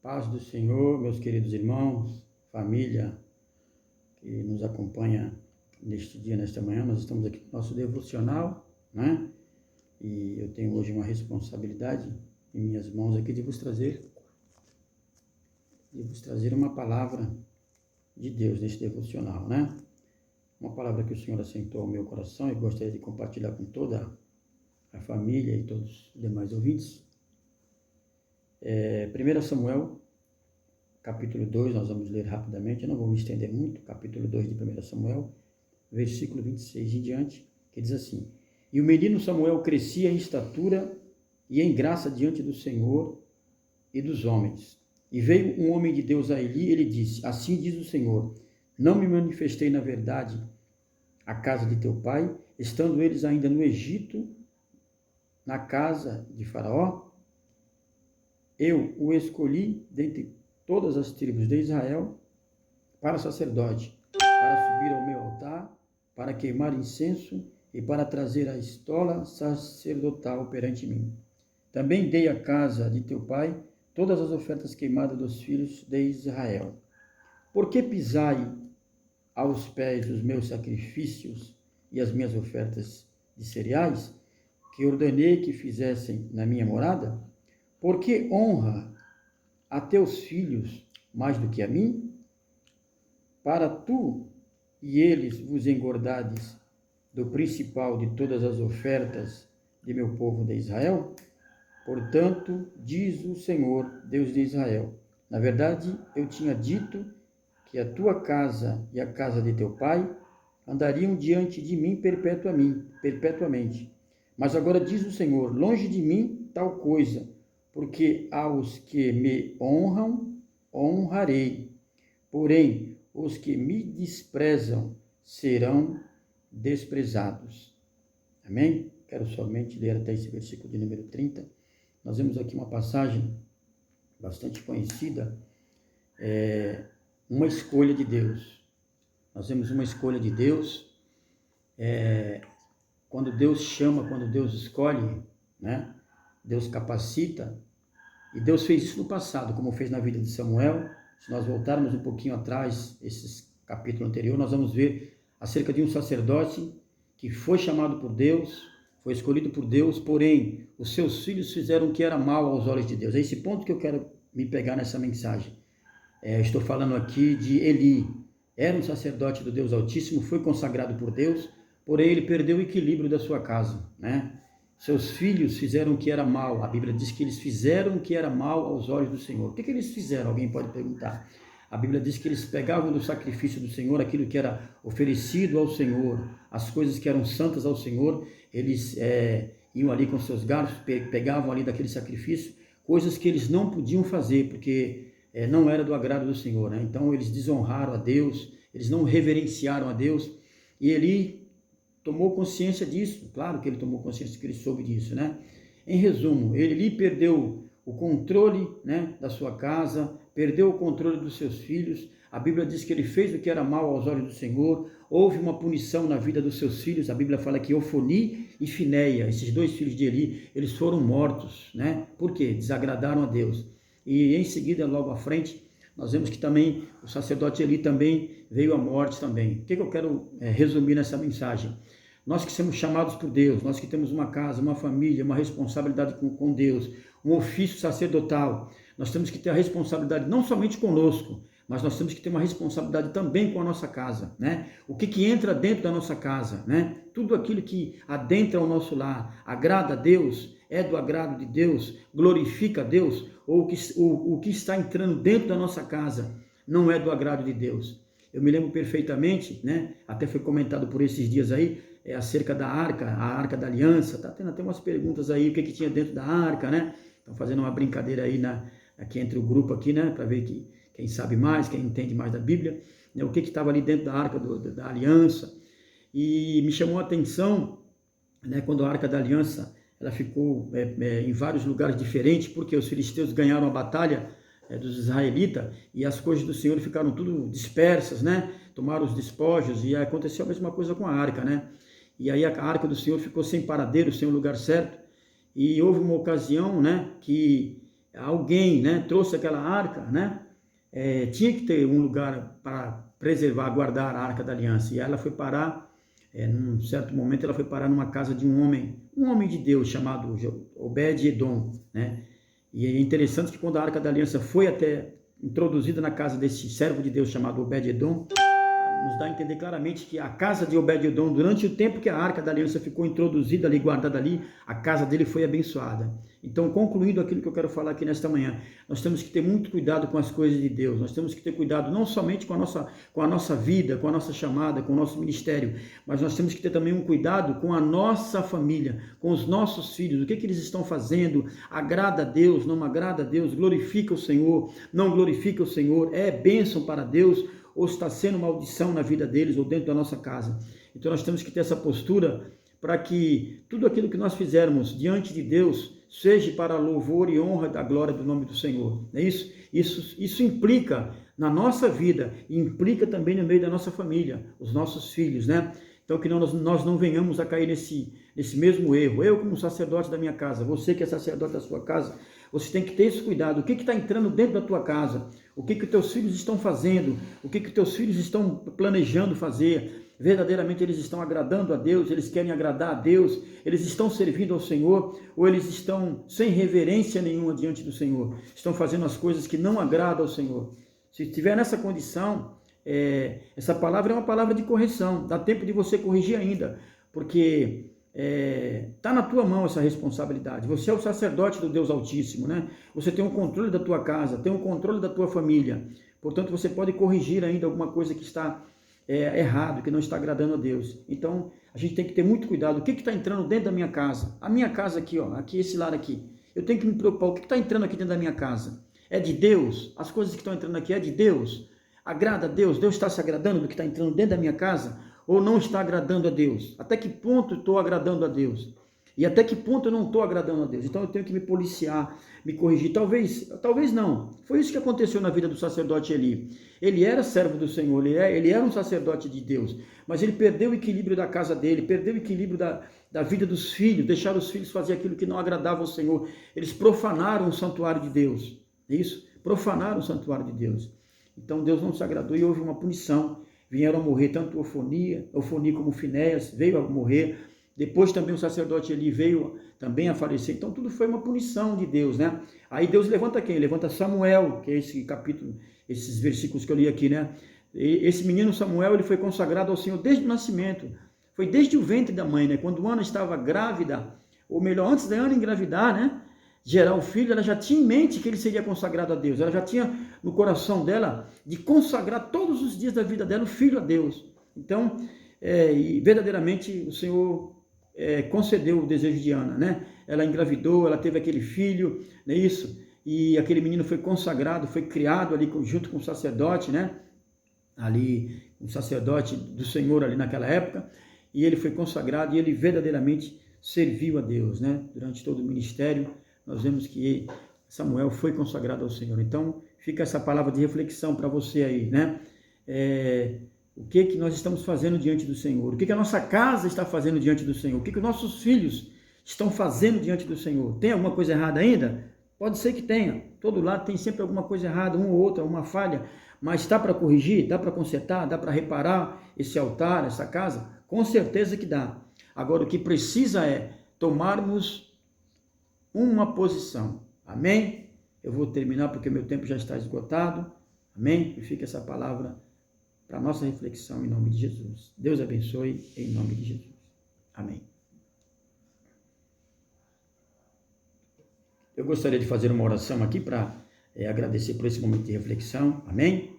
Paz do Senhor, meus queridos irmãos, família que nos acompanha neste dia, nesta manhã. Nós estamos aqui no nosso devocional, né? E eu tenho hoje uma responsabilidade em minhas mãos aqui de vos trazer uma palavra de Deus neste devocional, né? Uma palavra que o Senhor assentou ao meu coração e gostaria de compartilhar com toda a família e todos os demais ouvintes. 1 Samuel, capítulo 2, nós vamos ler rapidamente, eu não vou me estender muito, capítulo 2 de 1 Samuel, versículo 26 em diante, que diz assim: E o menino Samuel crescia em estatura e em graça diante do Senhor e dos homens. E veio um homem de Deus a Eli, e ele disse: Assim diz o Senhor, não me manifestei na verdade à casa de teu pai, estando eles ainda no Egito, na casa de Faraó? Eu o escolhi dentre todas as tribos de Israel para sacerdote, para subir ao meu altar, para queimar incenso e para trazer a estola sacerdotal perante mim. Também dei à casa de teu pai todas as ofertas queimadas dos filhos de Israel. Por que pisai aos pés os meus sacrifícios e as minhas ofertas de cereais, que ordenei que fizessem na minha morada? Por que honra a teus filhos mais do que a mim? Para tu e eles vos engordades do principal de todas as ofertas de meu povo de Israel? Portanto, diz o Senhor, Deus de Israel, na verdade, eu tinha dito que a tua casa e a casa de teu pai andariam diante de mim perpetuamente. Mas agora diz o Senhor, longe de mim tal coisa, porque aos que me honram, honrarei. Porém, os que me desprezam serão desprezados. Amém? Quero somente ler até esse versículo de número 30. Nós vemos aqui uma passagem bastante conhecida, uma escolha de Deus. Nós vemos uma escolha de Deus, quando Deus chama, quando Deus escolhe, né? Deus capacita, e Deus fez isso no passado, como fez na vida de Samuel. Se nós voltarmos um pouquinho atrás, esse capítulo anterior, nós vamos ver acerca de um sacerdote que foi chamado por Deus, foi escolhido por Deus, porém, os seus filhos fizeram o que era mal aos olhos de Deus. É esse ponto que eu quero me pegar nessa mensagem. Estou falando aqui de Eli. Era um sacerdote do Deus Altíssimo, foi consagrado por Deus, porém ele perdeu o equilíbrio da sua casa, né? Seus filhos fizeram o que era mal. A Bíblia diz que eles fizeram o que era mal aos olhos do Senhor. O que eles fizeram? Alguém pode perguntar. A Bíblia diz que eles pegavam do sacrifício do Senhor aquilo que era oferecido ao Senhor, as coisas que eram santas ao Senhor. Eles iam ali com seus garfos, pegavam ali daquele sacrifício, coisas que eles não podiam fazer, porque não era do agrado do Senhor, né? Então eles desonraram a Deus, eles não reverenciaram a Deus, e Eli tomou consciência disso. Claro que ele tomou consciência, que ele soube disso, né? Em resumo, Eli perdeu o controle, né, da sua casa, perdeu o controle dos seus filhos. A Bíblia diz que ele fez o que era mal aos olhos do Senhor. Houve uma punição na vida dos seus filhos. A Bíblia fala que Ofni e Finéia, esses dois filhos de Eli, eles foram mortos, né? Por quê? Desagradaram a Deus. E em seguida, logo à frente, nós vemos que também o sacerdote Eli também veio à morte também. O que eu quero resumir nessa mensagem? Nós que somos chamados por Deus, nós que temos uma casa, uma família, uma responsabilidade com Deus, um ofício sacerdotal, nós temos que ter a responsabilidade não somente conosco, mas nós temos que ter uma responsabilidade também com a nossa casa, né? O que entra dentro da nossa casa, né? Tudo aquilo que adentra o nosso lar, agrada a Deus, é do agrado de Deus, glorifica a Deus, ou o que está entrando dentro da nossa casa não é do agrado de Deus. Eu me lembro perfeitamente, né? Até foi comentado por esses dias aí, acerca da arca, a arca da aliança. Tá tendo até umas perguntas aí, o que tinha dentro da arca, né? Estão fazendo uma brincadeira aí aqui entre o grupo aqui, né? Para ver quem sabe mais, quem entende mais da Bíblia, né? O que estava ali dentro da arca da aliança. E me chamou a atenção, né? Quando a arca da aliança, ela ficou em vários lugares diferentes, porque os filisteus ganharam a batalha dos israelitas, e as coisas do Senhor ficaram tudo dispersas, né? Tomaram os despojos, e aconteceu a mesma coisa com a arca, né? E aí a arca do Senhor ficou sem paradeiro, sem o lugar certo, e houve uma ocasião, né, que alguém, né, trouxe aquela arca, né, tinha que ter um lugar para preservar, guardar a Arca da Aliança. E ela foi parar, num certo momento, ela foi parar numa casa de um homem de Deus chamado Obed-Edom, né? E é interessante que quando a Arca da Aliança foi até introduzida na casa desse servo de Deus chamado Obed-Edom, nos dá a entender claramente que a casa de Obed-Edom, durante o tempo que a Arca da Aliança ficou introduzida ali, guardada ali, a casa dele foi abençoada. Então, concluindo aquilo que eu quero falar aqui nesta manhã, nós temos que ter muito cuidado com as coisas de Deus, nós temos que ter cuidado não somente com a nossa vida, com a nossa chamada, com o nosso ministério, mas nós temos que ter também um cuidado com a nossa família, com os nossos filhos, o que eles estão fazendo, agrada a Deus, não agrada a Deus, glorifica o Senhor, não glorifica o Senhor, é bênção para Deus, ou está sendo maldição na vida deles, ou dentro da nossa casa. Então nós temos que ter essa postura para que tudo aquilo que nós fizermos diante de Deus seja para louvor e honra da glória do nome do Senhor. Não é isso? Isso implica na nossa vida, e implica também no meio da nossa família, os nossos filhos, né? Então que nós não venhamos a cair nesse mesmo erro. Eu, como sacerdote da minha casa, você que é sacerdote da sua casa, você tem que ter esse cuidado. O que está entrando dentro da tua casa? O que os teus filhos estão fazendo? O que os teus filhos estão planejando fazer? Verdadeiramente eles estão agradando a Deus? Eles querem agradar a Deus? Eles estão servindo ao Senhor? Ou eles estão sem reverência nenhuma diante do Senhor? Estão fazendo as coisas que não agradam ao Senhor? Se estiver nessa condição, essa palavra é uma palavra de correção. Dá tempo de você corrigir ainda, porque está na tua mão essa responsabilidade. Você é o sacerdote do Deus Altíssimo, né? Você tem o controle da tua casa, tem o controle da tua família. Portanto, você pode corrigir ainda alguma coisa que está errado, que não está agradando a Deus. Então, a gente tem que ter muito cuidado. O que está entrando dentro da minha casa? A minha casa aqui, ó, aqui esse lar aqui. Eu tenho que me preocupar. O que está entrando aqui dentro da minha casa? É de Deus? As coisas que estão entrando aqui é de Deus? Agrada a Deus? Deus está se agradando do que está entrando dentro da minha casa? Ou não está agradando a Deus? Até que ponto estou agradando a Deus? E até que ponto eu não estou agradando a Deus? Então eu tenho que me policiar, me corrigir. Talvez não. Foi isso que aconteceu na vida do sacerdote Eli. Ele era servo do Senhor, ele era um sacerdote de Deus, mas ele perdeu o equilíbrio da casa dele, perdeu o equilíbrio da vida dos filhos, deixaram os filhos fazer aquilo que não agradava ao Senhor. Eles profanaram o santuário de Deus. É isso? Profanaram o santuário de Deus. Então Deus não se agradou e houve uma punição. Vieram a morrer tanto Ofni como Finéias, veio a morrer. Depois também o sacerdote Eli veio também a falecer. Então tudo foi uma punição de Deus, né? Aí Deus levanta quem? Levanta Samuel, que é esse capítulo, esses versículos que eu li aqui, né? Esse menino Samuel, ele foi consagrado ao Senhor desde o nascimento. Foi desde o ventre da mãe, né? Quando Ana estava grávida, ou melhor, antes da Ana engravidar, né? Gerar o filho, ela já tinha em mente que ele seria consagrado a Deus. Ela já tinha no coração dela de consagrar todos os dias da vida dela o filho a Deus. Então, e verdadeiramente o Senhor concedeu o desejo de Ana, né? Ela engravidou, ela teve aquele filho, não é isso? E aquele menino foi consagrado, foi criado ali junto com o sacerdote, né? Ali, um sacerdote do Senhor ali naquela época, e ele foi consagrado e ele verdadeiramente serviu a Deus, né? Durante todo o ministério, nós vemos que Samuel foi consagrado ao Senhor. Então, fica essa palavra de reflexão para você aí, né? O que nós estamos fazendo diante do Senhor? O que a nossa casa está fazendo diante do Senhor? O que os nossos filhos estão fazendo diante do Senhor? Tem alguma coisa errada ainda? Pode ser que tenha. Todo lado tem sempre alguma coisa errada, uma ou outra, uma falha. Mas dá para corrigir? Dá para consertar? Dá para reparar esse altar, essa casa? Com certeza que dá. Agora, o que precisa é tomarmos uma posição. Amém? Eu vou terminar porque meu tempo já está esgotado. Amém? E fica essa palavra para a nossa reflexão em nome de Jesus. Deus abençoe em nome de Jesus. Amém. Eu gostaria de fazer uma oração aqui para agradecer por esse momento de reflexão. Amém?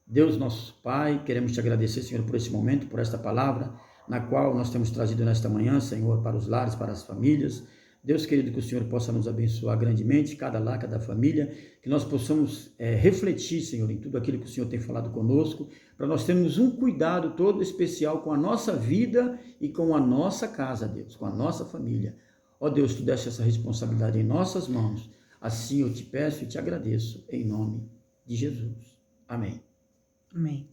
Deus nosso Pai, queremos te agradecer, Senhor, por esse momento, por esta palavra, na qual nós temos trazido nesta manhã, Senhor, para os lares, para as famílias. Deus querido, que o Senhor possa nos abençoar grandemente, cada lar, cada família, que nós possamos refletir, Senhor, em tudo aquilo que o Senhor tem falado conosco, para nós termos um cuidado todo especial com a nossa vida e com a nossa casa, Deus, com a nossa família. Ó Deus, tu deste essa responsabilidade em nossas mãos. Assim eu te peço e te agradeço, em nome de Jesus. Amém. Amém.